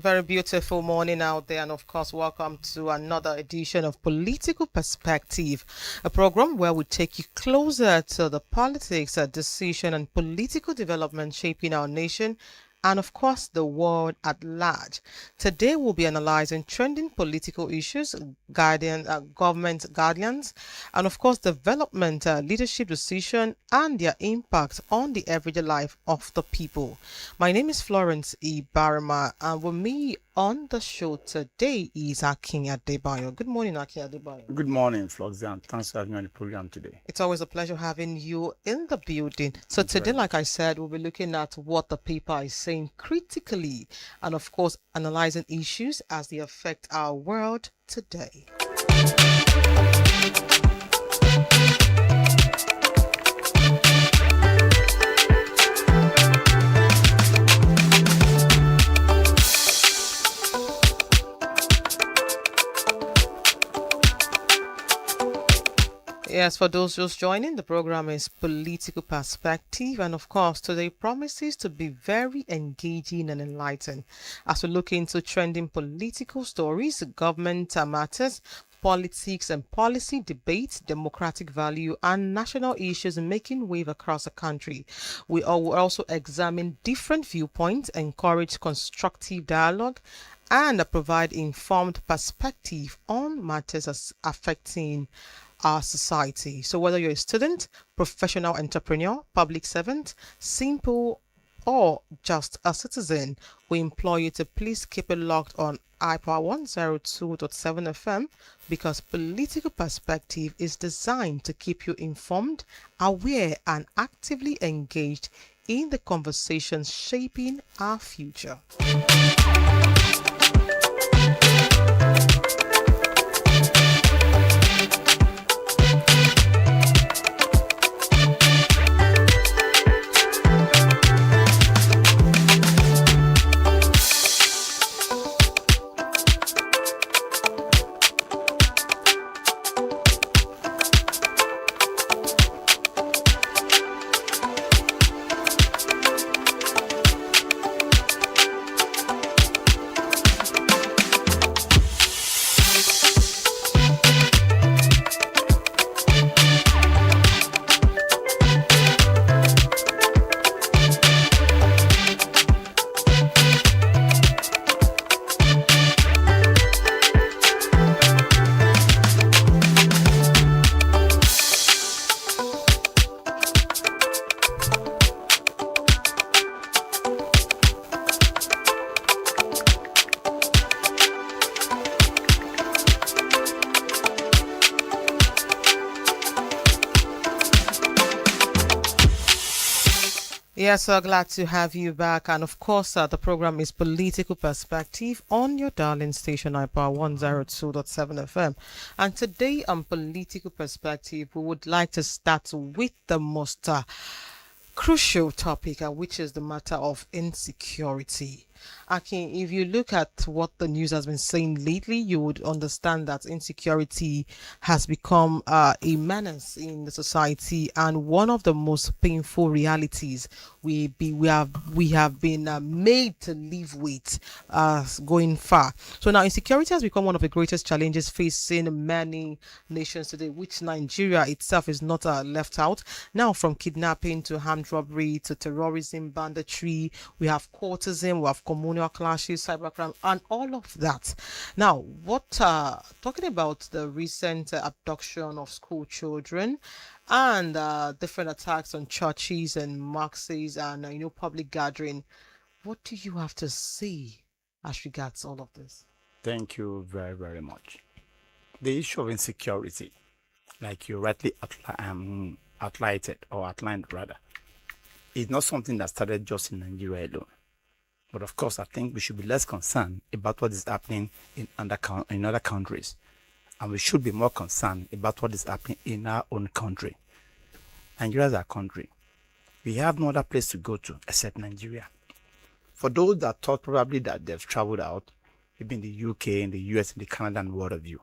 very beautiful morning out there, and of course, welcome to another edition of Political Perspective, a program where we take you closer to the politics, decision, and political development shaping our nation and of course the world at large. Today we'll be analyzing trending political issues, government guardians, and of course development, leadership decision, and their impact on the everyday life of the people. My name is Florence Ibhareman, and with me on the show today is Akin Adebayo. Good morning, Akin Adebayo. Good morning, Floxian. Thanks for having me on the program today. It's always a pleasure having you in the building. So Thank you today, very like much. I said, we'll be looking at what the paper is saying critically and of course analyzing issues as they affect our world today. Yes, for those just joining, the program is Political Perspective, and of course, today promises to be very engaging and enlightening as we look into trending political stories, government matters, politics and policy debates, democratic value, and national issues making wave across the country. We will also examine different viewpoints, encourage constructive dialogue, and provide informed perspective on matters affecting our society. So, whether you're a student, professional entrepreneur, public servant, simple, or just a citizen, we implore you to please keep it locked on iPower 102.7 FM because political perspective is designed to keep you informed, aware, and actively engaged in the conversations shaping our future. Yes, so glad to have you back. And of course, the program is Political Perspective on your darling station, IPA 102.7 FM. And today on Political Perspective, we would like to start with the most crucial topic, which is the matter of insecurity. Akin, if you look at what the news has been saying lately, you would understand that insecurity has become a menace in the society and one of the most painful realities we have been made to live with going far. So now insecurity has become one of the greatest challenges facing many nations today, which Nigeria itself is not left out. Now, from kidnapping to armed robbery to terrorism, banditry, we have courtism, we have communal clashes, cybercrime, and all of that. Now, what talking about the recent abduction of school children and different attacks on churches and mosques and public gathering, what do you have to say as regards all of this? Thank you very, very much. The issue of insecurity, like you rightly outlined rather, is not something that started just in Nigeria alone. But of course, I think we should be less concerned about what is happening in other countries. And we should be more concerned about what is happening in our own country. Nigeria is our country. We have no other place to go to except Nigeria. For those that thought probably that they've traveled out, maybe in the UK, in the US, in the Canada, and what have you,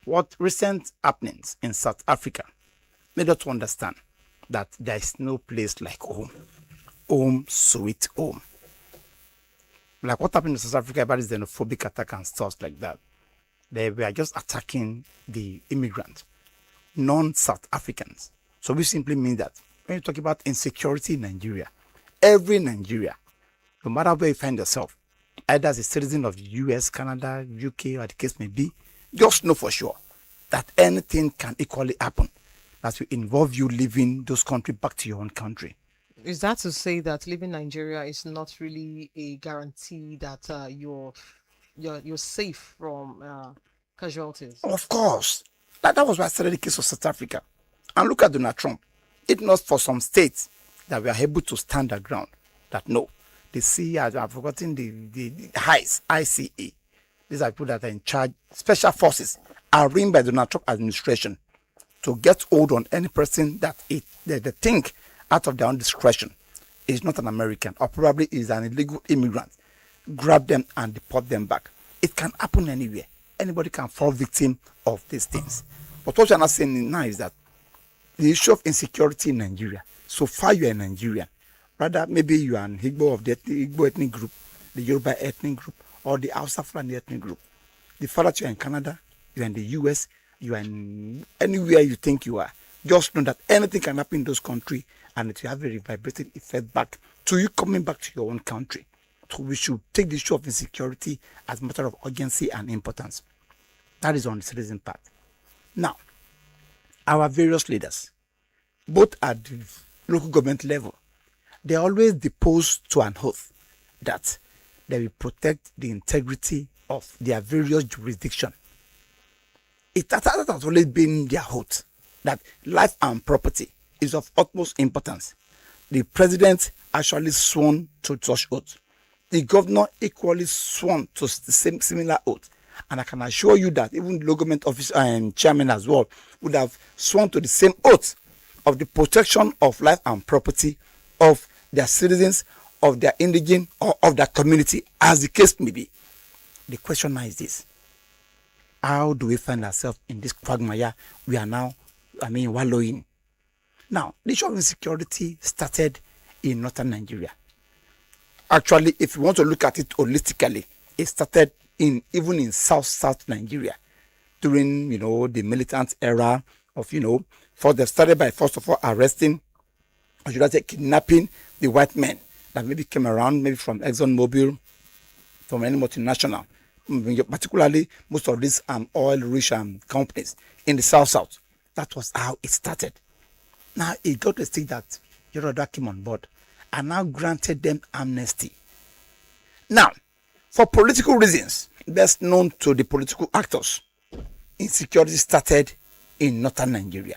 what recent happenings in South Africa made us to understand that there is no place like home. Home, sweet home. Like what happened in South Africa about this xenophobic attack and stuff like that. They were just attacking the immigrants, non-South Africans. So we simply mean that when you talk about insecurity in Nigeria, every Nigeria, no matter where you find yourself, either as a citizen of the US, Canada, UK, or the case may be, just know for sure that anything can equally happen that will involve you leaving those countries back to your own country. Is that to say that living Nigeria is not really a guarantee that you're safe from casualties? Of course, that was why I started the case of South Africa. And look at Donald Trump. It not for some states that we are able to stand their ground. That no, the CE, I've forgotten the HICE, ICE. These are people that are in charge, special forces, are run by the Donald Trump administration to get hold on any person that they think out of their own discretion is not an American or probably is an illegal immigrant. Grab them and deport them back. It can happen anywhere. Anybody can fall victim of these things. But what you're not saying now is that the issue of insecurity in Nigeria, so far you are a Nigerian, rather maybe you are an Igbo of the Igbo ethnic group, the Yoruba ethnic group, or the Hausa Fulani ethnic group. The fact that you are in Canada, you are in the US, you are in anywhere you think you are, just know that anything can happen in those countries and it will have a reverberating effect back to you coming back to your own country. So we should take the issue of insecurity as a matter of urgency and importance. That is on the citizen part. Now, our various leaders, both at the local government level, they always depose to an oath that they will protect the integrity of their various jurisdictions. That has always been their oath, that life and property is of utmost importance. The president actually sworn to such oath. The governor equally sworn to the same similar oath. And I can assure you that even the local government officer and chairman as well would have sworn to the same oath of the protection of life and property of their citizens, of their indigene, or of their community, as the case may be. The question now is this: how do we find ourselves in this quagmire we are now, wallowing? Now, the issue of insecurity started in northern Nigeria. Actually, if you want to look at it holistically, it started even in South Nigeria during, the militant era of, for they started by first of all arresting, or should I say kidnapping the white men that maybe came around, maybe from ExxonMobil, from any multinational, particularly most of these oil-rich companies in the South. That was how it started. Now it got to state that Yoruba came on board and now granted them amnesty. Now, for political reasons, best known to the political actors, insecurity started in northern Nigeria.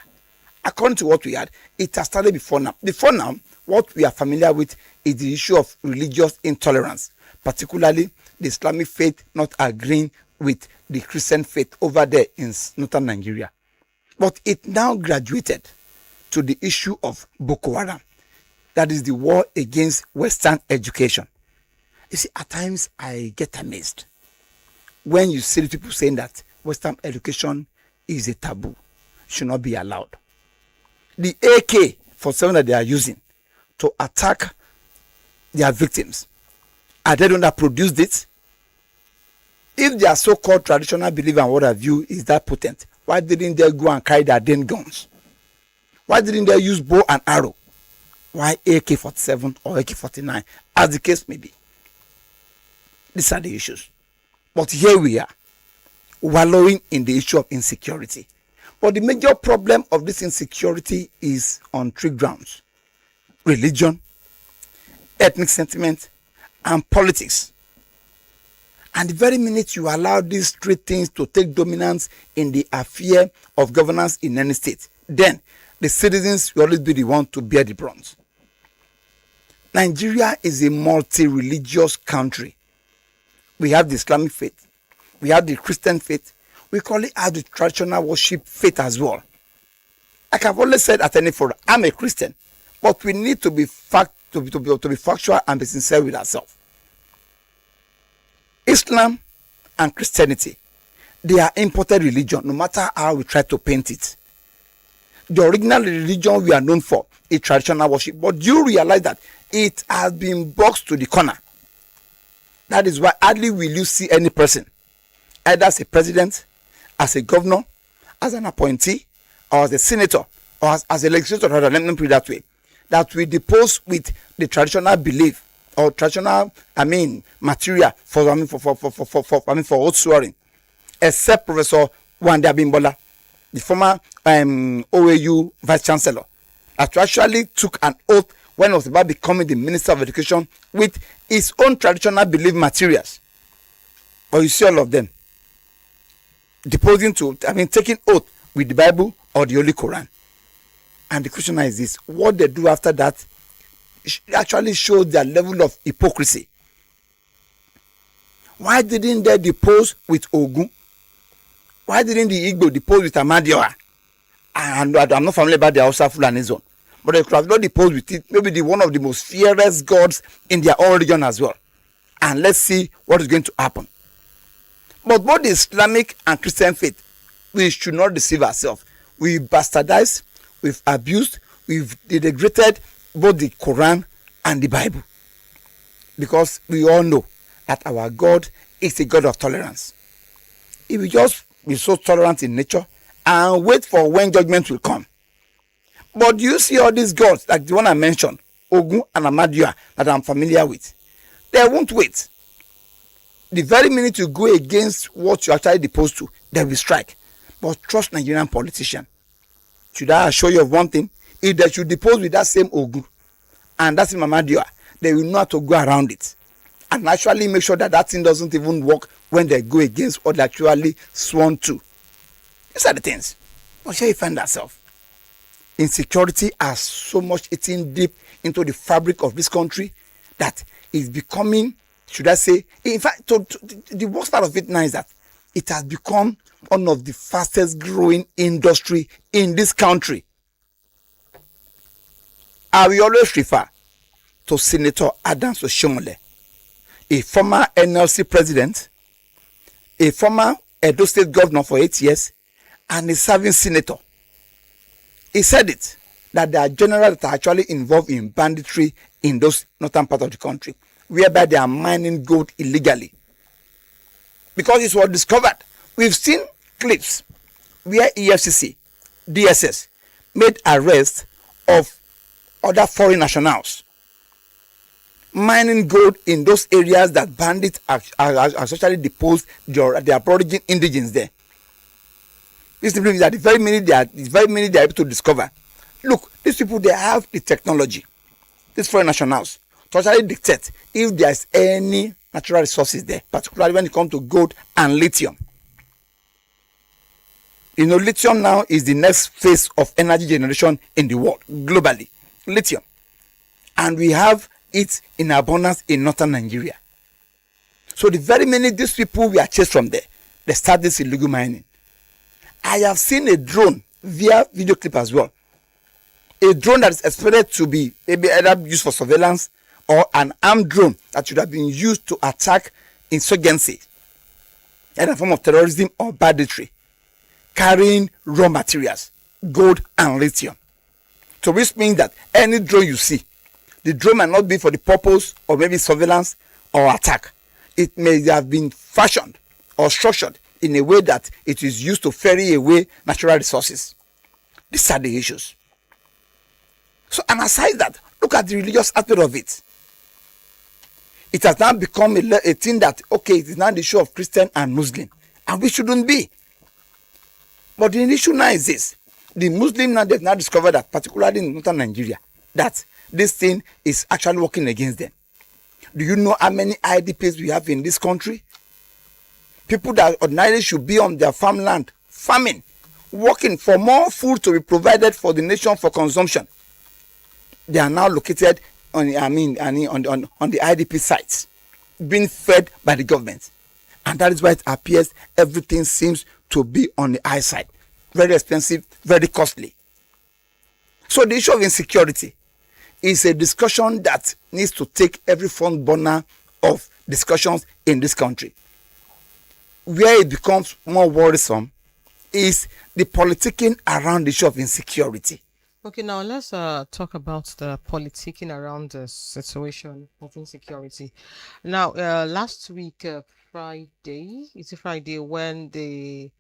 According to what we had, it has started before now. Before now, what we are familiar with is the issue of religious intolerance, particularly the Islamic faith not agreeing with the Christian faith over there in northern Nigeria. But it now graduated to the issue of Boko Haram. That is the war against Western education. You see, at times I get amazed when you see people saying that Western education is a taboo, should not be allowed. The AK-47 that they are using to attack their victims, are they the one that produced it? If their so-called traditional belief and what have you is that potent, why didn't they go and carry their damn guns? Why didn't they use bow and arrow? Why AK-47 or AK-49, as the case may be? These are the issues. But here we are, wallowing in the issue of insecurity. But the major problem of this insecurity is on three grounds: religion, ethnic sentiment, and politics. And the very minute you allow these three things to take dominance in the affair of governance in any state, then the citizens will always be the one to bear the brunt. Nigeria is a multi-religious country. We have the Islamic faith, we have the Christian faith, we call it the traditional worship faith as well. Like I've always said at any forum, I'm a Christian, but we need to be factual and be sincere with ourselves. Islam and Christianity, they are imported religion, no matter how we try to paint it. The original religion we are known for is traditional worship, but do you realize that it has been boxed to the corner? That is why hardly will you see any person, either as a president, as a governor, as an appointee, or as a senator, or as a legislator, rather, let me put it that way, that we depose with the traditional belief or traditional, material for oath swearing, except Professor Wande Abimbola, the former OAU vice chancellor, that actually took an oath when he was about becoming the Minister of Education with his own traditional belief materials. But you see all of them taking oath with the Bible or the Holy Quran. And the question is this: what they do after that actually shows their level of hypocrisy. Why didn't they depose with Ogun? Why didn't the Igbo depose with Amadioha? And I'm not familiar about the Hausa Fulani zone, but they could have not deposed with it, maybe one of the most fierce gods in their own region as well. And let's see what is going to happen. But both the Islamic and Christian faith, we should not deceive ourselves. We've bastardized, we've abused, we've degraded both the Quran and the Bible. Because we all know that our God is a God of tolerance. If we just be so tolerant in nature and wait for when judgment will come. But you see all these gods, like the one I mentioned, Ogun and Amadioha, that I'm familiar with, they won't wait. The very minute you go against what you actually deposed to, they will strike. But trust Nigerian politicians. Should I assure you of one thing? If they should depose with that same Ogun and that same Amadioha, they will know how to go around it and actually make sure that that thing doesn't even work when they go against what they actually sworn to. These are the things. But here you find ourselves. Insecurity has so much eaten deep into the fabric of this country that it's becoming, should I say, in fact, the worst part of it now is that it has become one of the fastest growing industry in this country. I will always refer to Senator Adams Oshomole, a former NLC president, a former Edo State governor for 8 years, and a serving senator. He said it, that there are generals that are actually involved in banditry in those northern part of the country, whereby they are mining gold illegally. Because it was discovered. We've seen clips where EFCC, DSS made arrests of other foreign nationals mining gold in those areas that bandits are actually deposed their aboriginal indigenes there. This means that the very minute they are able to discover, look, these people, they have the technology, these foreign nationals, to actually dictate if there is any natural resources there, particularly when it comes to gold and lithium. You know, lithium now is the next phase of energy generation in the world, globally. Lithium. And we have it in abundance in northern Nigeria. So the very minute these people were chased from there, they start this illegal mining. I have seen a drone via video clip as well. A drone that is expected to be maybe either used for surveillance or an armed drone that should have been used to attack insurgency, either a form of terrorism or banditry, carrying raw materials, gold and lithium. So which means that any drone you see, the drone might not be for the purpose of maybe surveillance or attack. It may have been fashioned or structured in a way that it is used to ferry away natural resources. These are the issues. So, and aside that, look at the religious aspect of it. It has now become a thing that, okay, it is now the issue of Christian and Muslim, and we shouldn't be. But the issue now is this: the Muslim now, they've now discovered that, particularly in northern Nigeria, that this thing is actually working against them. Do you know how many IDPs we have in this country? People that ordinarily should be on their farmland, farming, working for more food to be provided for the nation for consumption. They are now located on the IDP sites, being fed by the government. And that is why it appears everything seems to be on the high side. Very expensive, very costly. So the issue of insecurity is a discussion that needs to take every front burner of discussions in this country. Where it becomes more worrisome is the politicking around the issue of insecurity. Okay, now let's talk about the politicking around the situation of insecurity. Now, last week, Friday, it's a Friday when the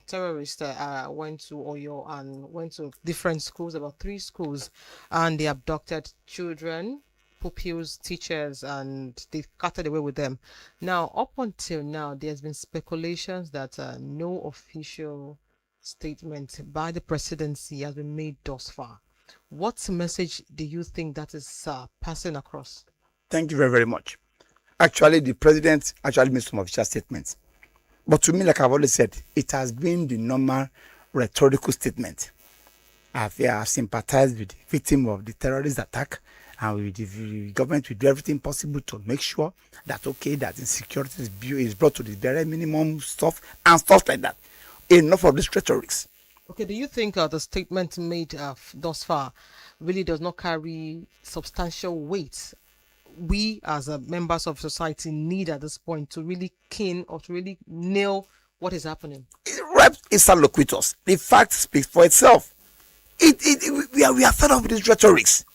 terrorists went to Oyo and went to different schools, about three schools, and they abducted children, pupils, teachers, and they carted away with them. Now, up until now, there's been speculations that no official statement by the presidency has been made thus far. What message do you think that is passing across? Thank you very, very much. Actually, the president actually made some official statements. But to me, like I've always said, it has been the normal rhetorical statement. I've sympathized with the victim of the terrorist attack, and with the government will do everything possible to make sure that, okay, that insecurity is brought to the very minimum stuff and stuff like that. Enough of these rhetorics. Okay, do you think the statement made thus far really does not carry substantial weight? We, as members of society, need at this point to really keen or to really nail what is happening. Rep is loquitous. The fact speaks for itself. We are fed up with these rhetorics.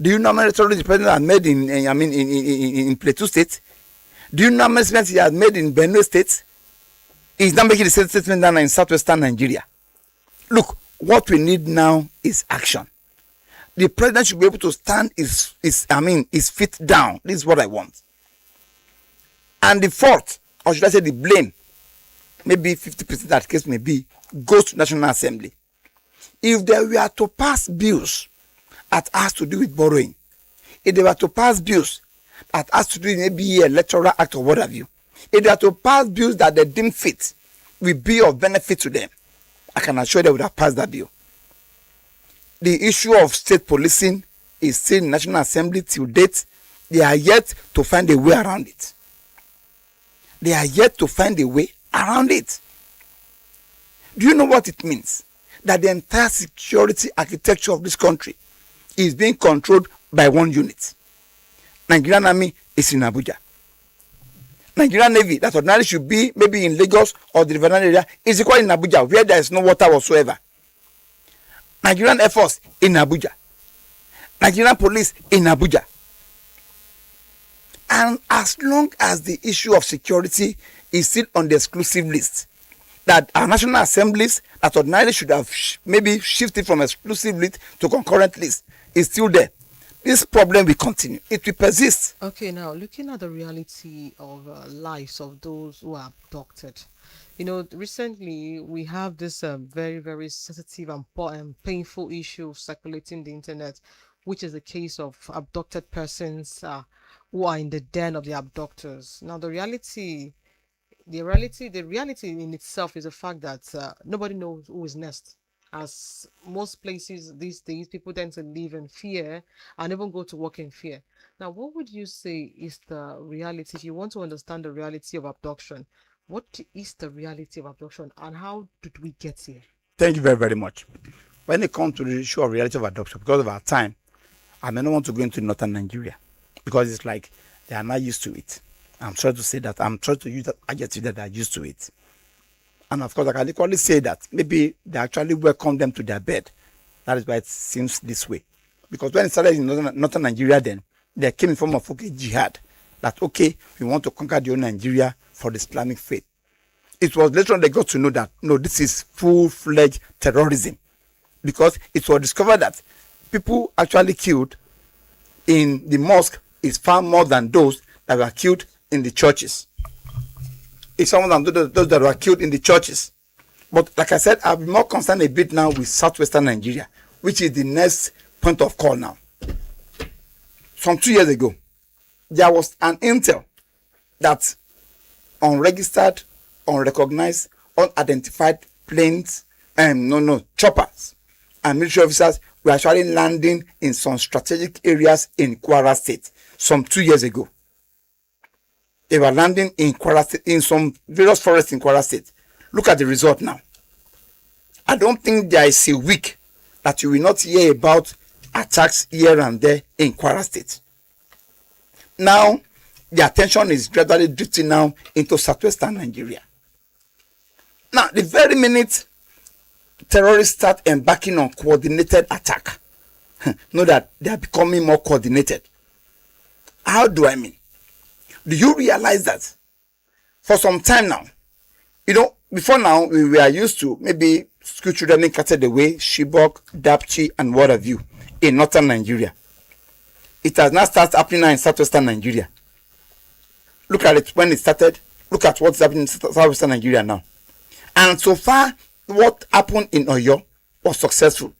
Do you know how many rhetorics the president has made in Plateau State? Do you know how many statements he has made in Benue State? He's not making the same statement now in southwestern Nigeria. Look, what we need now is action. The president should be able to stand his feet down. This is what I want. And the fault, or should I say the blame, maybe 50% that case may be, goes to National Assembly. If they were to pass bills that has to do with borrowing, if they were to pass bills that has to do with maybe a electoral act or what have you, if they are to pass bills that they deem fit will be of benefit to them, I can assure they would have passed that bill. The issue of state policing is still in National Assembly till date. They are yet to find a way around it. They are yet to find a way around it. Do you know what it means? That the entire security architecture of this country is being controlled by one unit. Nigerian Army is in Abuja. Nigerian Navy, that ordinarily should be maybe in Lagos or the Riverine area, is equal in Abuja, where there is no water whatsoever. Nigerian Air Force in Abuja. Nigerian Police in Abuja. And as long as the issue of security is still on the exclusive list, that our national assemblies that ordinarily should have maybe shifted from exclusive list to concurrent list is still there, this problem will continue. It will persist. Okay, now looking at the reality of lives of those who are abducted, recently we have this very, very sensitive and painful issue circulating the internet, which is the case of abducted persons who are in the den of the abductors. Now, the reality in itself is the fact that nobody knows who is next. As most places these days, people tend to live in fear and even go to work in fear. Now, what would you say is the reality? If you want to understand the reality of abduction, what is the reality of abduction and how did we get here? Thank you very, very much. When it comes to the issue of reality of adoption, because of our time, I may not want to go into northern Nigeria because it's like they are not used to it. I'm trying to say that. I'm trying to use that adjective that they are used to it. And of course, I can equally say that maybe they actually welcome them to their bed. That is why it seems this way. Because when it started in northern Nigeria, then they came in form of jihad. That okay, we want to conquer the whole Nigeria for the Islamic faith. It was later on they got to know that no, this is full-fledged terrorism, because it was discovered that people actually killed in the mosque is far more than those that were killed in the churches. It's some of them those that were killed in the churches. But like I said, I'll be more concerned a bit now with southwestern Nigeria, which is the next point of call now. Some 2 years ago, there was an intel that unregistered, unrecognized, unidentified planes, choppers and military officers were actually landing in some strategic areas in Kwara State some 2 years ago. They were landing in Kwara State, in some various forests in Kwara State. Look at the result now. I don't think there is a week that you will not hear about attacks here and there in Kwara State. Now, the attention is gradually drifting now into southwestern Nigeria. Now, the very minute terrorists start embarking on coordinated attack, know that they are becoming more coordinated. How do I mean? Do you realize that for some time now, before now we were used to maybe school children being carted away, Shibok, Dapchi, and what have you in northern Nigeria. It has now started happening now in southwestern Nigeria. Look at it when it started. Look at what's happening in southwestern Nigeria now. And so far, what happened in Oyo was successful.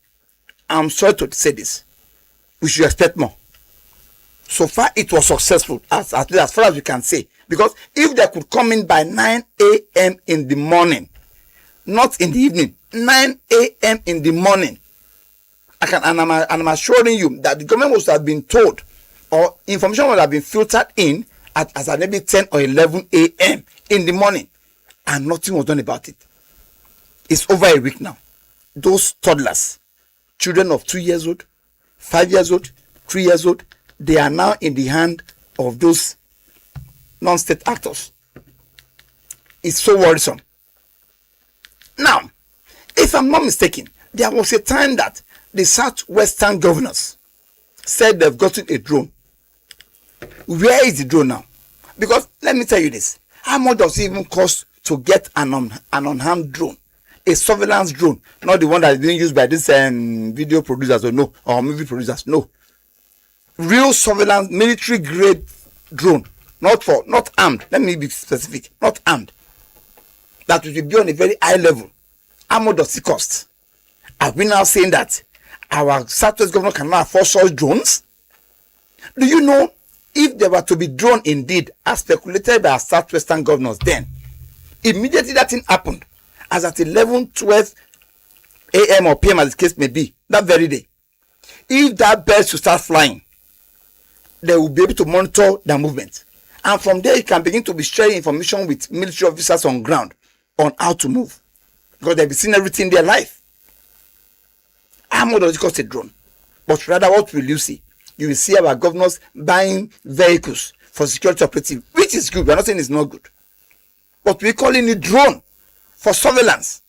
I'm sorry to say this. We should expect more. So far, it was successful, as far as we can say. Because if they could come in by 9 a.m. in the morning, not in the evening, 9 a.m. in the morning, I'm assuring you that the government must have been told, or information would have been filtered in as at maybe 10 or 11 a.m. in the morning, and nothing was done about it. It's over a week now. Those toddlers, children of 2 years old, 5 years old, 3 years old, they are now in the hand of those non-state actors. It's so worrisome. Now, if I'm not mistaken, there was a time that the southwestern governors said they've gotten a drone. Where is the drone now? Because let me tell you this. How much does it even cost to get an unarmed drone? A surveillance drone, not the one that is being used by these video producers or movie producers. No. Real surveillance, military grade drone. Not armed. Let me be specific. Not armed. That will be on a very high level. How much does it cost? Are we now saying that our southwest governor cannot afford such drones? Do you know, if there were to be drone indeed, as speculated by our southwestern governors then, immediately that thing happened, as at 11, 12 a.m. or p.m. as the case may be, that very day, if that bird should start flying, they will be able to monitor their movement. And from there, you can begin to be sharing information with military officers on ground on how to move. Because they'll be seeing everything in their life. How much does it cost a drone? But rather, what will you see? You will see our governors buying vehicles for security operative, which is good. We're not saying it's not good. But we're calling it drone for surveillance.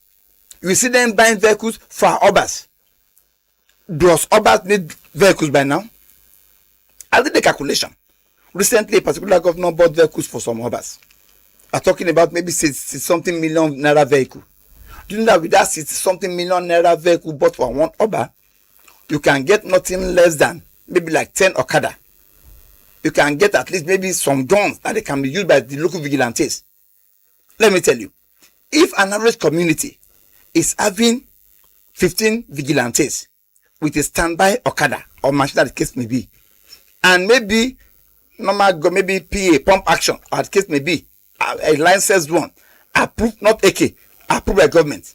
You will see them buying vehicles for our obas. Does obas need vehicles by now? I did the calculation. Recently, a particular governor bought vehicles for some obas. I'm talking about maybe 60-something million naira vehicle. Do you know that with that 60-something million naira vehicle bought for one oba, you can get nothing less than maybe like 10 Okada. You can get at least maybe some guns that they can be used by the local vigilantes. Let me tell you, if an average community is having 15 vigilantes with a standby Okada or machine that the case may be, and maybe maybe PA, pump action, or the case may be, a licensed one, approved, not AK, approved by government,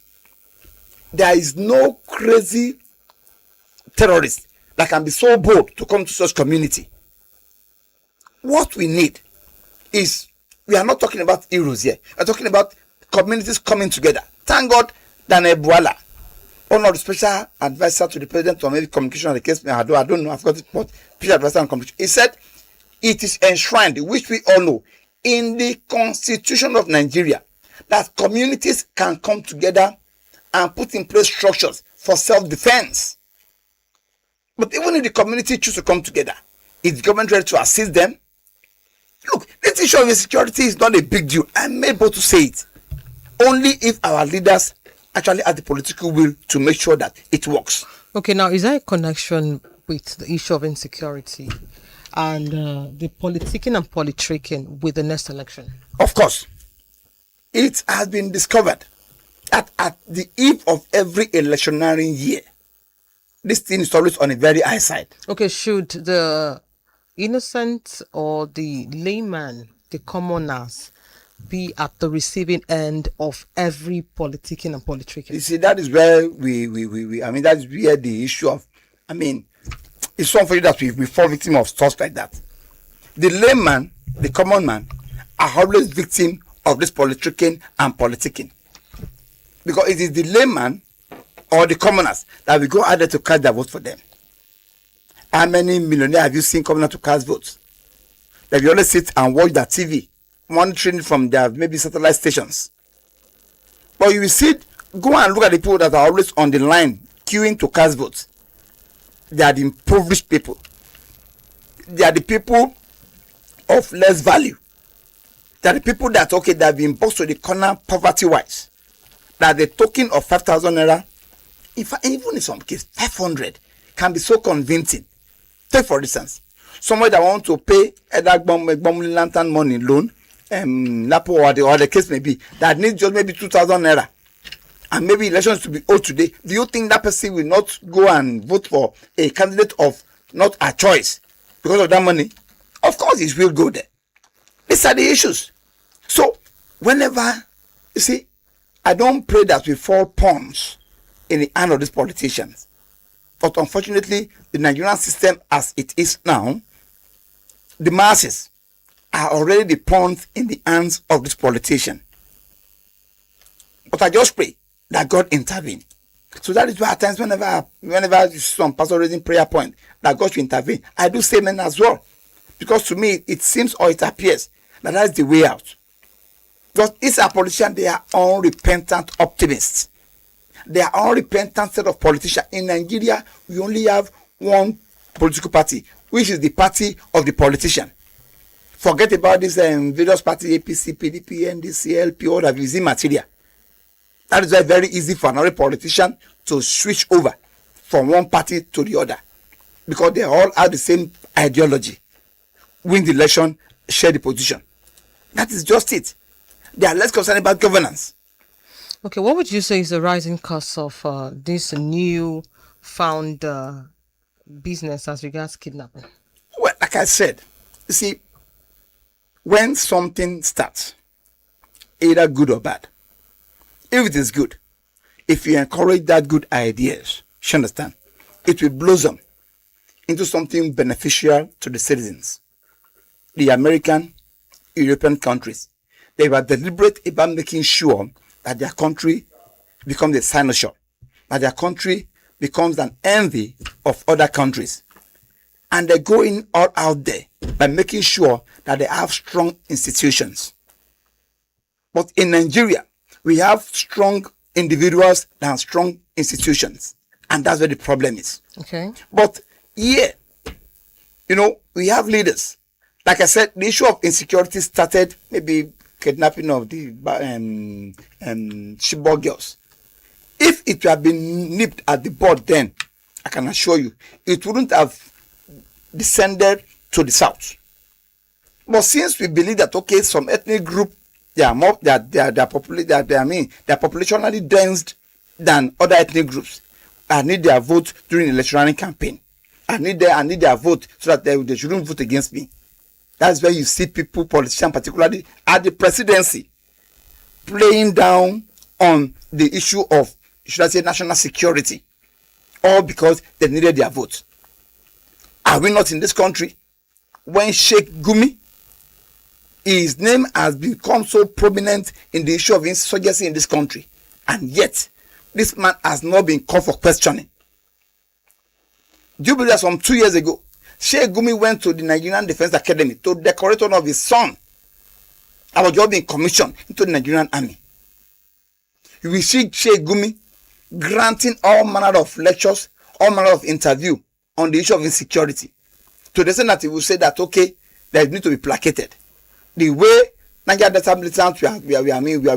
there is no crazy terrorist that can be so bold to come to such community. What we need is, we are not talking about heroes here. We are talking about communities coming together. Thank God Daniel Buala, one of the special advisor to the president on maybe communication on the case, I don't know, I forgot it, but special advisor on communication. He said it is enshrined, which we all know, in the Constitution of Nigeria, that communities can come together and put in place structures for self-defense. But even if the community choose to come together, is the government ready to assist them? Look, this issue of insecurity is not a big deal. I'm able to say it. Only if our leaders actually have the political will to make sure that it works. Okay, now is there a connection with the issue of insecurity and the politicking and politricking with the next election? Of course. It has been discovered that at the eve of every electionary year, this thing is always on a very high side. Okay, should the innocent or the layman, the commoners, be at the receiving end of every politicking and politricking? You see, that is where that is where the issue of, it's something that we fall victim of stuff like that. The layman, the common man, are always victim of this politricking and politicking. Because it is the layman or the commoners that will go out there to cast their vote for them. How many millionaires have you seen coming out to cast votes? That you always sit and watch their TV, monitoring from their maybe satellite stations. But you will see Go and look at the people that are always on the line queuing to cast votes. They are the impoverished people. They are the people of less value. They are the people that, okay, they have been boxed to the corner poverty-wise. That the token of 5,000 naira, even in some case 500, can be so convincing. Take for instance, somebody that want to pay either lantern money loan, Lapo or the case may be, that needs just maybe 2,000 naira, and maybe elections to be owed today. Do you think that person will not go and vote for a candidate of not a choice because of that money? Of course, it will go there. These are the issues. So, whenever, you see, I don't pray that we fall pawns in the hand of these politicians. But unfortunately, the Nigerian system as it is now, the masses are already the pawns in the hands of this politician. But I just pray that God intervene. So that is why at times whenever some pastor raising prayer point that God should intervene, I do say amen as well. Because to me, it seems or it appears that is the way out. Because it's a politician, they are unrepentant optimists. They are unrepentant set of politicians. In Nigeria, we only have one political party, which is the party of the politician. Forget about this various parties, APC, PDP, NDC, LP, all that is immaterial. That is why very easy for another politician to switch over from one party to the other. Because they all have the same ideology. Win the election, share the position. That is just it. They are less concerned about governance. Okay, what would you say is the rising cost of this new found business as regards kidnapping? Well, like I said, you see, when something starts, either good or bad, if it is good, if you encourage that good ideas, you understand, it will blossom into something beneficial to the citizens. The American, European countries, they were deliberate about making sure that their country becomes a cynosure, that their country becomes an envy of other countries. And they're going all out there by making sure that they have strong institutions. But in Nigeria, we have strong individuals and strong institutions. And that's where the problem is. Okay. But yeah, we have leaders. Like I said, the issue of insecurity started maybe kidnapping of the Chibok girls. If it had been nipped at the bud then, I can assure you, it wouldn't have descended to the south. But since we believe that, okay, some ethnic group, they are populationally dense than other ethnic groups, I need their vote during the electoral campaign. I need their vote so that they shouldn't vote against me. That's where you see people, politicians particularly at the presidency, playing down on the issue of, should I say, national security, all because they needed their vote. Are we not in this country when Sheikh Gumi, his name has become so prominent in the issue of insurgency in this country, and yet this man has not been called for questioning? Do you believe that some 2 years ago, Sheikh Gumi went to the Nigerian Defense Academy to decorate one of his son that was just being commissioned into the Nigerian Army? You will see Sheikh Gumi granting all manner of lectures, all manner of interview on the issue of insecurity. To the extent that he will say that, okay, there need to be placated. The way Nigerian Delta militants we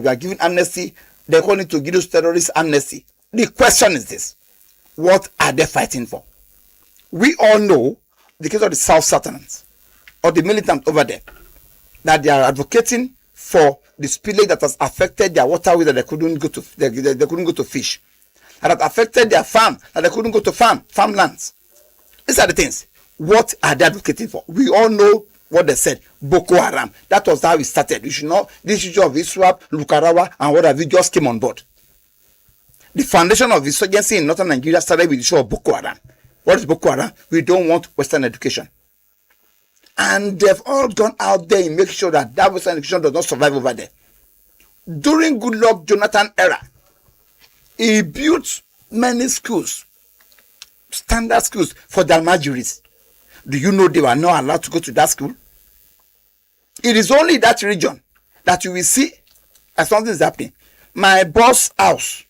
are giving amnesty, they call it to give those terrorists amnesty. The question is this: what are they fighting for? We all know the case of the South Southerners or the militants over there, that they are advocating for the spillage that has affected their waterways, that they couldn't go to fish, that affected their farm, that they couldn't go to farmlands. These are the things. What are they advocating for? We all know what they said. Boko Haram. That was how it started. You should know this issue of ISWAP, Lukarawa, and what have you just came on board. The foundation of insurgency in northern Nigeria started with the issue of Boko Haram. What is Boko Haram? We don't want Western education. And they've all gone out there and make sure that Western education does not survive over there. During Goodluck Jonathan era, he built many schools, standard schools for the Almajiris. Do you know they were not allowed to go to that school? It is only that region that you will see as something is happening. My boss' house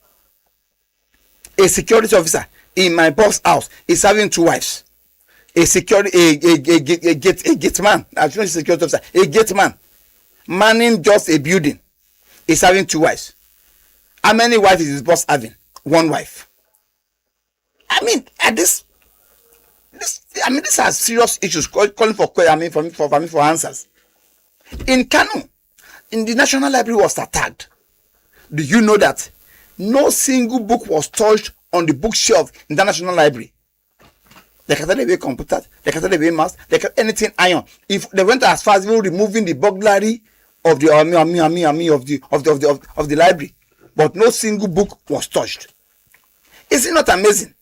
A security officer in my boss house is having 2 wives. A gate man, I shouldn't say security officer, a gate man manning just a building is having 2 wives. How many wives is his boss having? 1 wife. I mean, these are serious issues calling for answers. In Kano, in the National Library was attacked. Do you know that no single book was touched on the bookshelf in the National Library? They can take away computers, they can take away mouse, they can anything iron. If they went as far as even removing the burglary of the of the library, but no single book was touched. Is it not amazing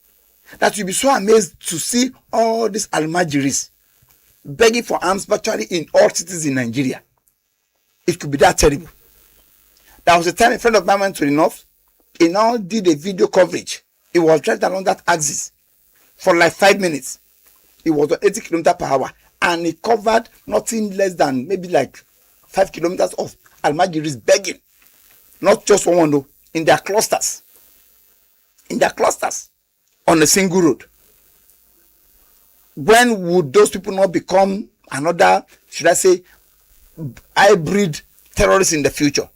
that you'll be so amazed to see all these almajiris begging for arms virtually in all cities in Nigeria? It could be that terrible. There was a time a friend of mine went to the north. He now did a video coverage. He was right along that axis for like 5 minutes. It was on 80 kilometers per hour, and he covered nothing less than maybe like 5 kilometers of almajiris begging. Not just one, no, in their clusters. In their clusters on a single road. When would those people not become another, should I say, hybrid terrorists in the future?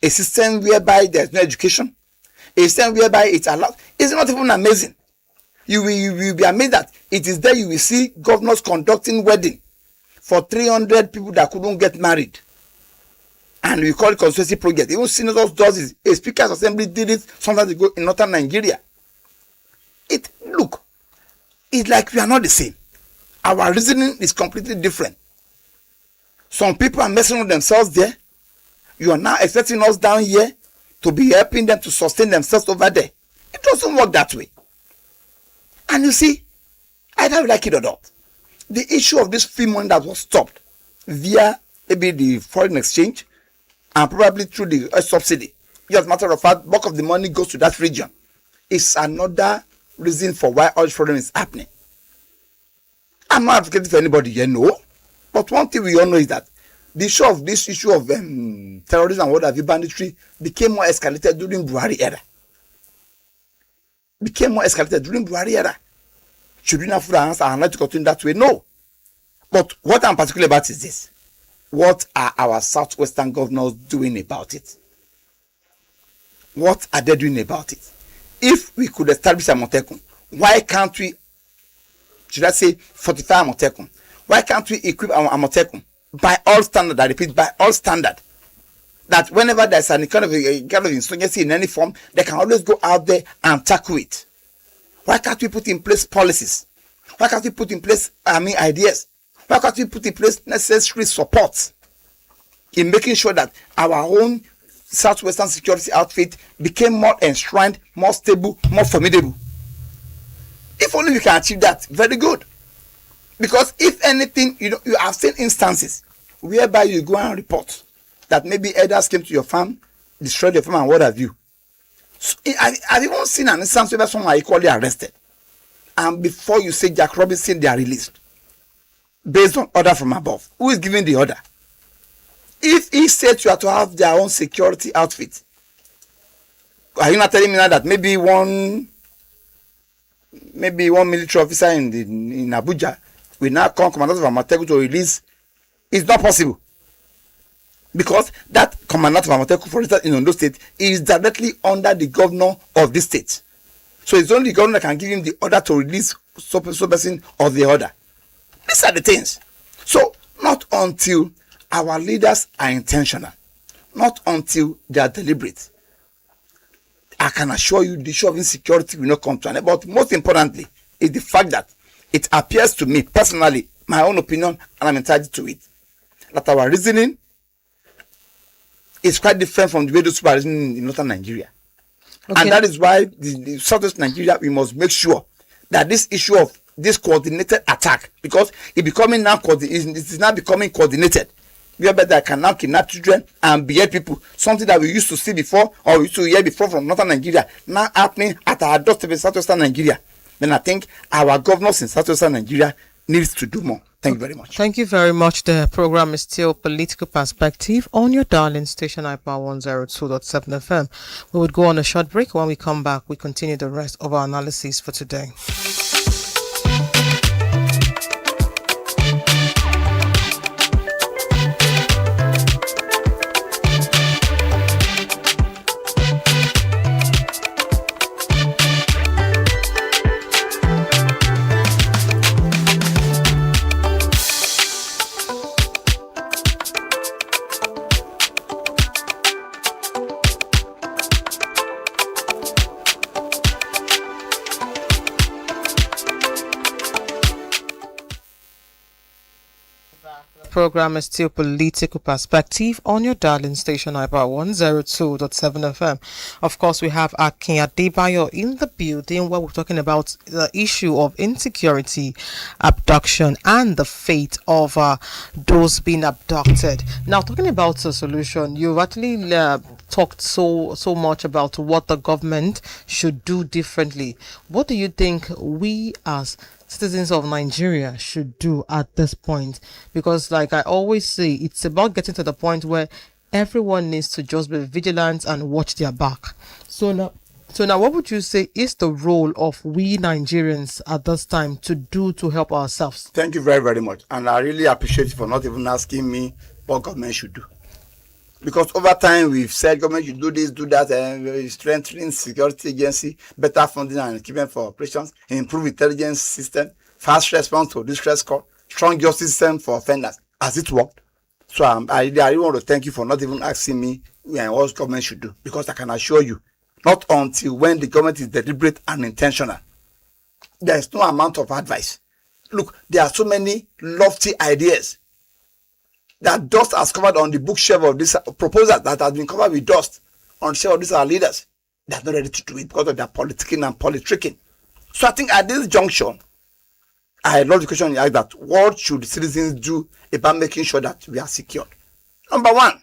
A system whereby there's no education, a system whereby it's allowed. It's not even amazing. You will be amazed that it is there you will see governors conducting wedding for 300 people that couldn't get married. And we call it constituency project. Even senators does it. A speaker's assembly did it sometimes ago in northern Nigeria. Look, it's like we are not the same. Our reasoning is completely different. Some people are messing with themselves there. You are now expecting us down here to be helping them to sustain themselves over there. It doesn't work that way. And you see, either you like it or not, the issue of this free money that was stopped via maybe the foreign exchange and probably through the subsidy, as a matter of fact, bulk of the money goes to that region, is another reason for why all this problem is happening. I'm not advocating for anybody here, no. But one thing we all know is that the issue of terrorism and what have you, banditry, became more escalated during Buhari era. Should we not answer and like to continue that way? No. But what I'm particular about is this. What are our southwestern governors doing about it? What are they doing about it? If we could establish a Amotekun, why can't we, should I say, fortify Amotekun? Why can't we equip our Amotekun by all standard? I repeat, by all standard. That whenever there's any kind of insurgency in any form, they can always go out there and tackle it. Why can't we put in place policies? Why can't we put in place ideas? Why can't we put in place necessary support in making sure that our own southwestern security outfit became more enshrined, more stable, more formidable? If only we can achieve that, very good. Because if anything, you have seen instances whereby you go and report that maybe elders came to your farm, destroyed your farm, and what have you. So, I've even seen an instance where someone are equally arrested, and before you say Jack Robinson, they are released based on order from above. Who is giving the order? If he said you have to have their own security outfit, are you not telling me now that maybe one military officer in Abuja will now come commandant of Amotekun to release? It's not possible. Because that commandant of Amotekun, for instance, in Ondo State, is directly under the governor of this state. So it's only the governor that can give him the order to release so person or the order. These are the things. So not until our leaders are intentional, not until they are deliberate, I can assure you the issue of insecurity will not come to an end. But most importantly is the fact that it appears to me personally, my own opinion, and I'm entitled to it, that our reasoning is quite different from the way those people are reasoning in northern Nigeria. Okay. And that is why the southwest Nigeria, we must make sure that this issue of this coordinated attack, because it is now becoming coordinated, whereby they can now kidnap children and behead people, something that we used to see before or we used to hear before from northern Nigeria, now happening at our doorstep in southwestern Nigeria. Then I think our governors in southwestern Nigeria needs to do more. Thank you very much. Thank you very much. The program is still Political Perspective on your darling station, IPA 102.7 FM. We would go on a short break. When we come back, we continue the rest of our analysis for today. Program is still Political Perspective on your darling station IPA 102.7 FM. Of course, we have Akin Adebayo in the building where we're talking about the issue of insecurity, abduction, and the fate of those being abducted. Now, talking about a solution, you've actually talked so much about what the government should do differently. What do you think we as citizens of Nigeria should do at this point? Because like I always say, it's about getting to the point where everyone needs to just be vigilant and watch their back. So now what would you say is the role of we Nigerians at this time to do to help ourselves? Thank you very, very much. And I really appreciate you for not even asking me what government should do. Because over time we've said government should do this, do that, and strengthening security agency, better funding and equipment for operations, improve intelligence system, fast response to distress call, strong justice system for offenders. Has it worked? So I really want to thank you for not even asking me what government should do, because I can assure you, not until when the government is deliberate and intentional, there is no amount of advice. Look, there are so many lofty ideas that dust has covered on the bookshelf of this proposal that has been covered with dust on the shelf of these our leaders. They are not ready to do it because of their politicking and politricking. So I think at this junction, I love the question you asked, that what should citizens do about making sure that we are secured? Number one,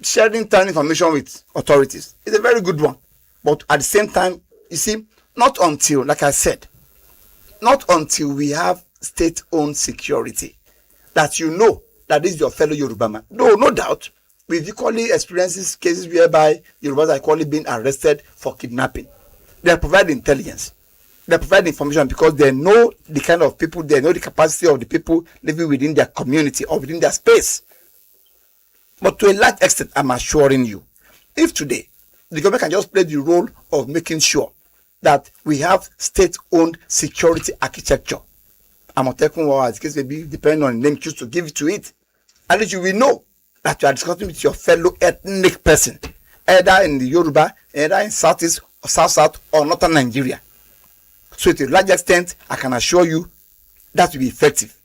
sharing time information with authorities is a very good one. But at the same time, you see, not until, like I said, not until we have state-owned security that you know that this is your fellow Yoruba man. No doubt, we've equally experienced cases whereby Yorubas are equally being arrested for kidnapping. They provide intelligence. They provide information because they know the kind of people, they know the capacity of the people living within their community or within their space. But to a large extent, I'm assuring you, if today the government can just play the role of making sure that we have state-owned security architecture, Amotekun, or as the case may be, depending on the name choose to give it to it, at least you will know that you are discussing with your fellow ethnic person, either in the Yoruba, either in Southeast, or South, or Northern Nigeria. So to a large extent, I can assure you that will be effective.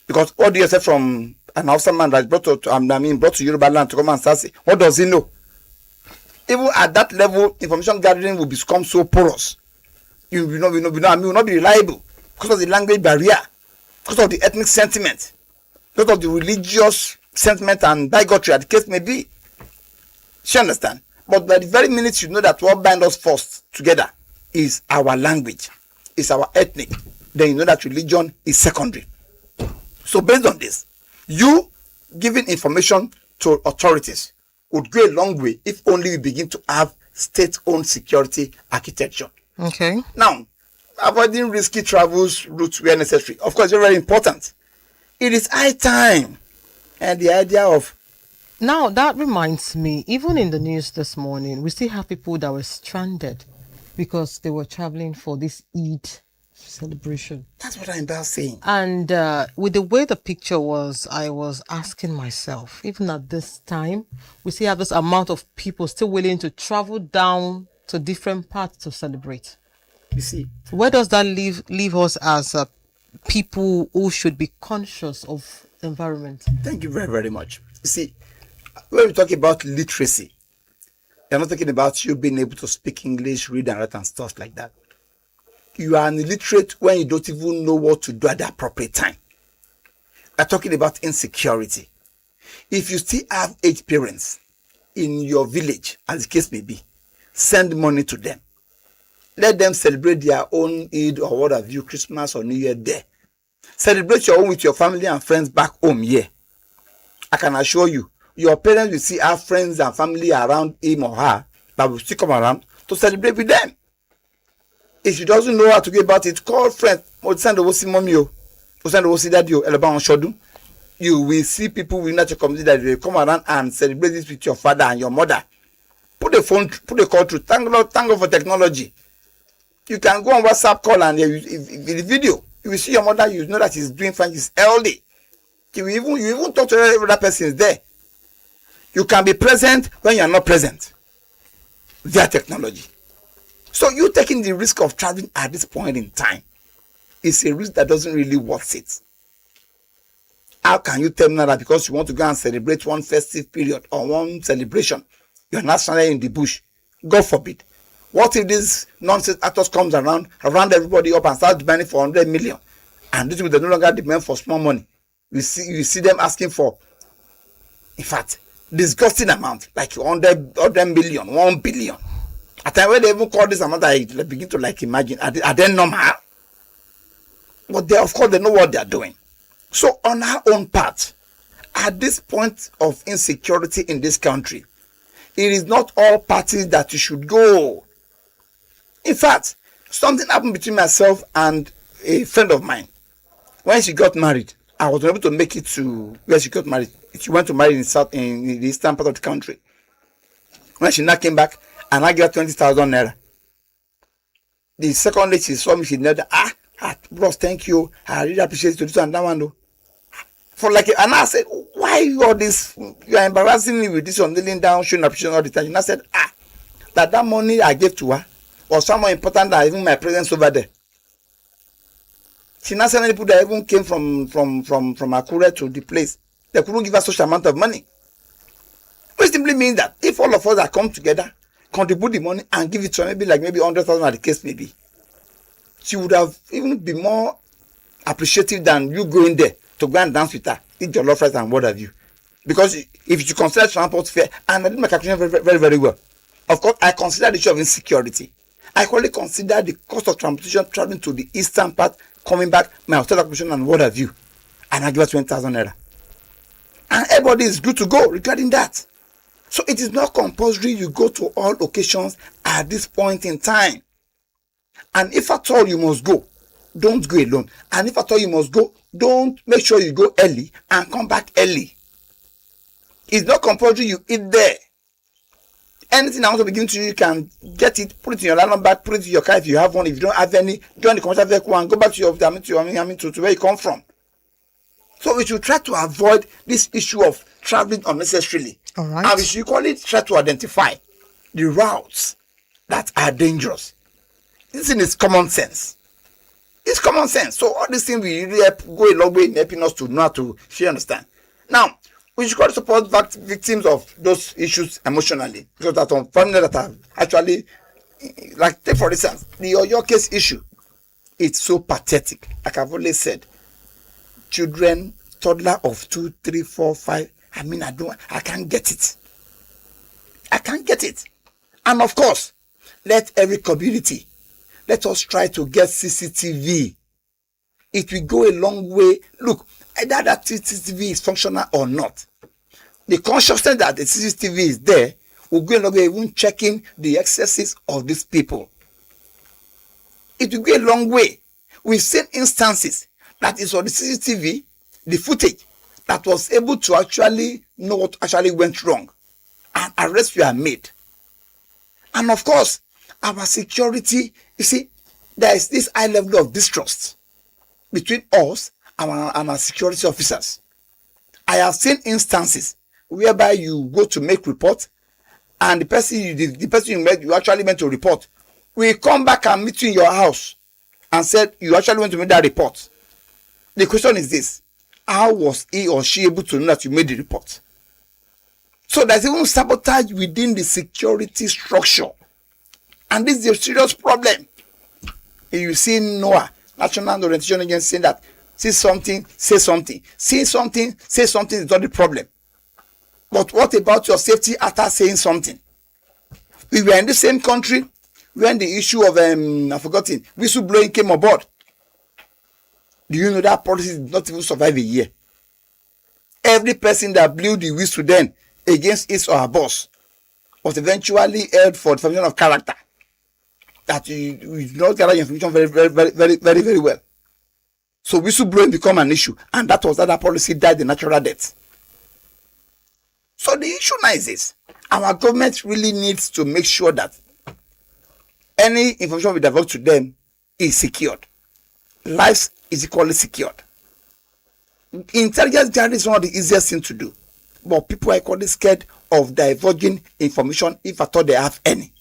Because what do you say from an Hausa man that is brought to Yoruba land to come and start, what does he know? Even at that level, information gathering will become so porous. You will not be reliable because of the language barrier, because of the ethnic sentiment, because of the religious sentiment and bigotry, as the case may be. You understand? But by the very minute you know that what binds us first together is our language, is our ethnic, then you know that religion is secondary. So based on this, you giving information to authorities would go a long way if only we begin to have state-owned security architecture. Okay. Now, avoiding risky travels routes where necessary, of course, very, very important. It is high time, and the idea of Now that reminds me, even in the news this morning, we still have people that were stranded because they were traveling for this Eid celebration. that's what I'm about saying. And with the way the picture was, I was asking myself, even at this time, we still have this amount of people still willing to travel down to different parts to celebrate. You see, Where does that leave us as people who should be conscious of the environment? thank you very, very much. You see, when we talk about literacy, you're not talking about you being able to speak English, read and write and stuff like that. You are an illiterate when you don't even know what to do at the appropriate time. We're talking about insecurity. If you still have 8 parents in your village, as the case may be, send money to them. Let them celebrate their own Eid or what have you, Christmas or New Year there. Celebrate your own with your family and friends back home here. I can assure you, your parents will see our friends and family around him or her that will still come around to celebrate with them. If she doesn't know how to go about it, call friends. Send over see mommy, send over see daddy, you will see people within your community that will come around and celebrate this with your father and your mother. Put the call through. Thank God for technology. You can go on WhatsApp call and the video, you will see your mother, you know that she's doing fine, she's healthy. You even talk to every other person is there. You can be present when you are not present via technology. So you taking the risk of traveling at this point in time is a risk that doesn't really worth it. How can you tell me that because you want to go and celebrate one festive period or one celebration, you're not standing in the bush? God forbid. What if this nonsense actors comes around everybody up and starts demanding for 100 million, and these people no longer demand for small money? You see them asking for, in fact, disgusting amount like 100 million, 1 billion. At the time when they even call this amount, I begin to imagine, are they normal? But of course they know what they are doing. So on our own part, at this point of insecurity in this country, it is not all parties that you should go. In fact, something happened between myself and a friend of mine. When she got married, I was able to make it to where she got married. She went to marry in the eastern part of the country. When she now came back, and I gave her 20,000 naira. The second day she saw me, she knelt, bros, thank you. I really appreciate it to this and that one. For and I said, why you all this? You are embarrassing me with this on kneeling down, showing appreciation all the time. And I said, that money I gave to her was far more important than even my presence over there. She now said many people that even came from Akure to the place, they couldn't give her such amount of money. Which simply means that if all of us that come together, contribute the money and give it to her, maybe 100,000 at the case maybe, she would have even been more appreciative than you going there to go and dance with her, eat your love rice and what have you. Because if you consider transport fare, and I did my calculation very, very, very well. Of course, I consider the issue of insecurity. I only consider the cost of transportation traveling to the eastern part, coming back, my hotel accommodation and what have you. And I give her 20,000 naira. And everybody is good to go regarding that. So it is not compulsory you go to all occasions at this point in time. And if at all you must go, don't go alone. And if at all you must go, don't make sure you go early and come back early. It's not compulsory you eat there. Anything I want to be given to you, you can get it, put it in your landlord bag, put it in your car if you have one. If you don't have any, join the commercial vehicle and go back to to where you come from. So we should try to avoid this issue of traveling unnecessarily. All right. And we should equally try to identify the routes that are dangerous. This thing is common sense. It's common sense. So all these things will really go a long way in helping us to know how to understand. Now, we should support victims of those issues emotionally, because that on family that are actually, take for instance, your case issue. It's so pathetic. Like I've always said, children, toddler of 2, 3, 4, 5. I can't get it. I can't get it. And of course, let every community, let us try to get CCTV. It will go a long way. Look, either that CCTV is functional or not, the consciousness that the CCTV is there will go a long way even checking the excesses of these people. It will go a long way. We've seen instances that is on the CCTV, the footage, that was able to actually know what actually went wrong, and arrests were made. And of course, our security, you see, there is this high level of distrust between us and our security officers. I have seen instances whereby you go to make report, and the person you actually meant to report will come back and meet you in your house and said you actually went to make that report. The question is this: how was he or she able to know that you made the report? So there's even sabotage within the security structure. And this is a serious problem. If you see NOAA, National Orientation Agency, saying that see something, say something. See something, say something is not the problem. But what about your safety after saying something? We were in the same country when the issue of whistleblowing came aboard. Do you know that policy did not even survive a year? Every person that blew the whistle then against his or her boss was eventually held for defamation of character. That you did not gather your information very well. So whistleblowing become an issue, and that was that policy died the natural death. So the issue now is this: our government really needs to make sure that any information we divulge to them is secured. Lives is equally secured. Intelligence gathering is one of the easiest things to do, but people are equally scared of divulging information if at all they have any.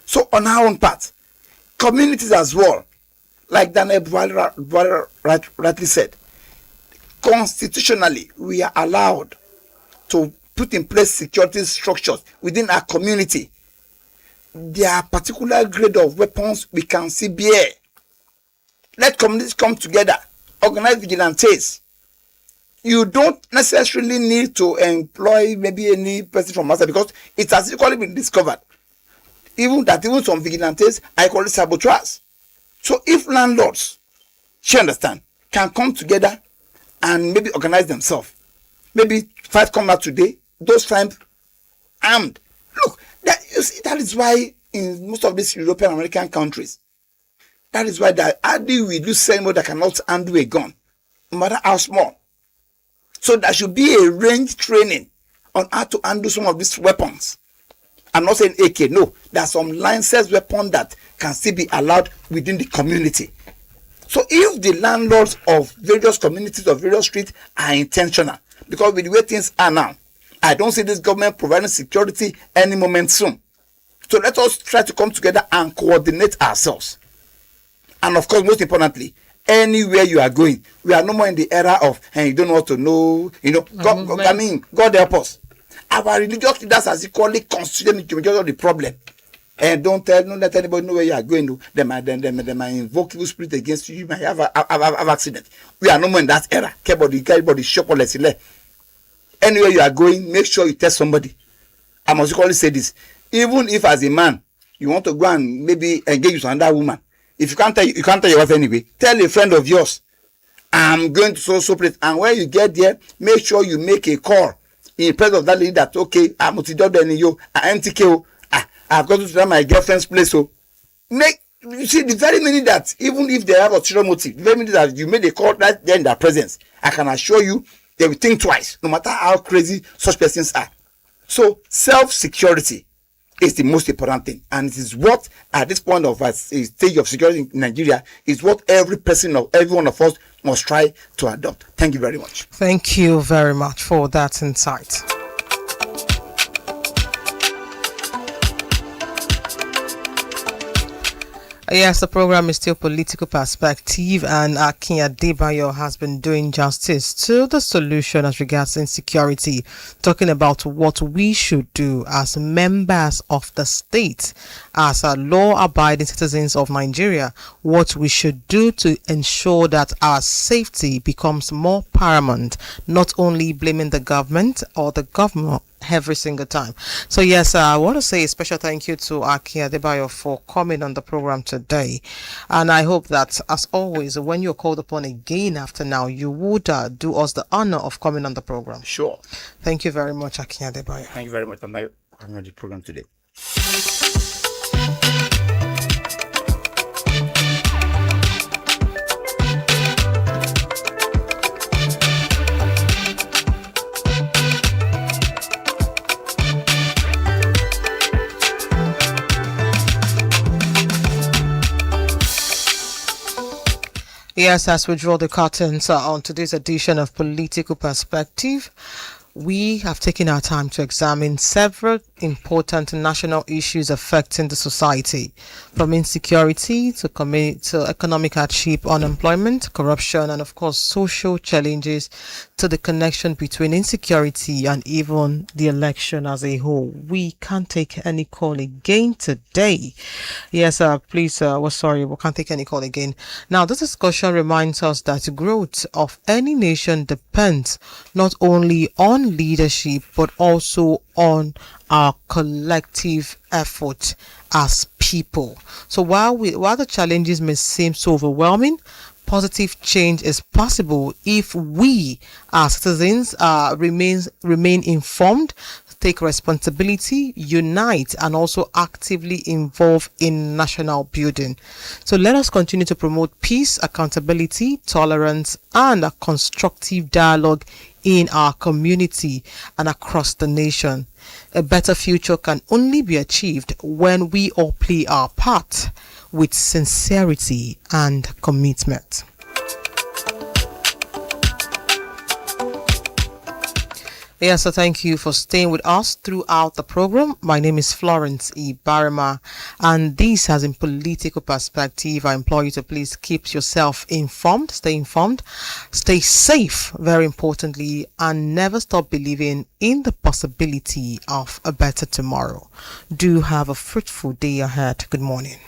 So on our own part, communities as well, like Daniel Ibhareman rightly said, constitutionally we are allowed to put in place security structures within our community. There are particular grade of weapons we can see bear. Let communities come together, organize vigilantes. You don't necessarily need to employ maybe any person from outside, because it has equally been discovered even some vigilantes are equally saboteurs. So if landlords, you understand, can come together and maybe organize themselves, maybe 5 come out today, those 5 armed. Look, you see, that is why in most of these European American countries, that is why how do we do anybody that cannot handle a gun, no matter how small. So there should be a range training on how to handle some of these weapons. I'm not saying AK, no. There are some licensed weapons that can still be allowed within the community. So if the landlords of various communities of various streets are intentional, because with the way things are now, I don't see this government providing security any moment soon. So let us try to come together and coordinate ourselves. And of course, most importantly, anywhere you are going, we are no more in the era of, and you don't know what to know, God help us. Our religious leaders has equally constituted the majority of the problem. And don't let anybody know where you are going to. They might invoke evil spirit against you. You might have accident. We are no more in that era. Everybody shop or let's anywhere you are going, make sure you tell somebody. I must equally say this: even if as a man you want to go and maybe engage with another woman, if you can't tell your wife anyway, tell a friend of yours, I'm going to so place. And when you get there, make sure you make a call in presence of that lady that, okay, I'm MTK, I've got to my girlfriend's place. So you see, the very minute that, even if they have a ulterior motive, the very minute that you made a call right there in their presence, I can assure you they will think twice, no matter how crazy such persons are. So self-security is the most important thing, and it is what at this point of a stage of security in Nigeria is what every one of us must try to adopt. Thank you very much. Thank you very much for that insight. Yes, the program is still Political Perspective, and Akin Adebayo has been doing justice to the solution as regards insecurity, talking about what we should do as members of the state, as law-abiding citizens of Nigeria, what we should do to ensure that our safety becomes more paramount, not only blaming the government or the governor every single time. So yes, I want to say a special thank you to Akin Adebayo for coming on the program today, and I hope that, as always, when you're called upon again after now, you would do us the honor of coming on the program. Sure. Thank you very much, Akin Adebayo. Thank you very much. I'm on the program today. Yes, as we draw the curtains on today's edition of Political Perspective, we have taken our time to examine several important national issues affecting the society, from insecurity to economic hardship, unemployment, corruption, and of course social challenges, to the connection between insecurity and even the election as a whole. We can't take any call again today. Yes, please, we're sorry, we can't take any call again. Now, this discussion reminds us that growth of any nation depends not only on leadership but also on our collective effort as people. So while the challenges may seem so overwhelming, positive change is possible if we, as citizens, remain informed, take responsibility, unite, and also actively involve in national building. So let us continue to promote peace, accountability, tolerance, and a constructive dialogue in our community and across the nation. A better future can only be achieved when we all play our part with sincerity and commitment. Yes, so thank you for staying with us throughout the program. My name is Florence Ibhareman, and this has been Political Perspective. I implore you to please keep yourself informed, stay safe, very importantly, and never stop believing in the possibility of a better tomorrow. Do have a fruitful day ahead. Good morning.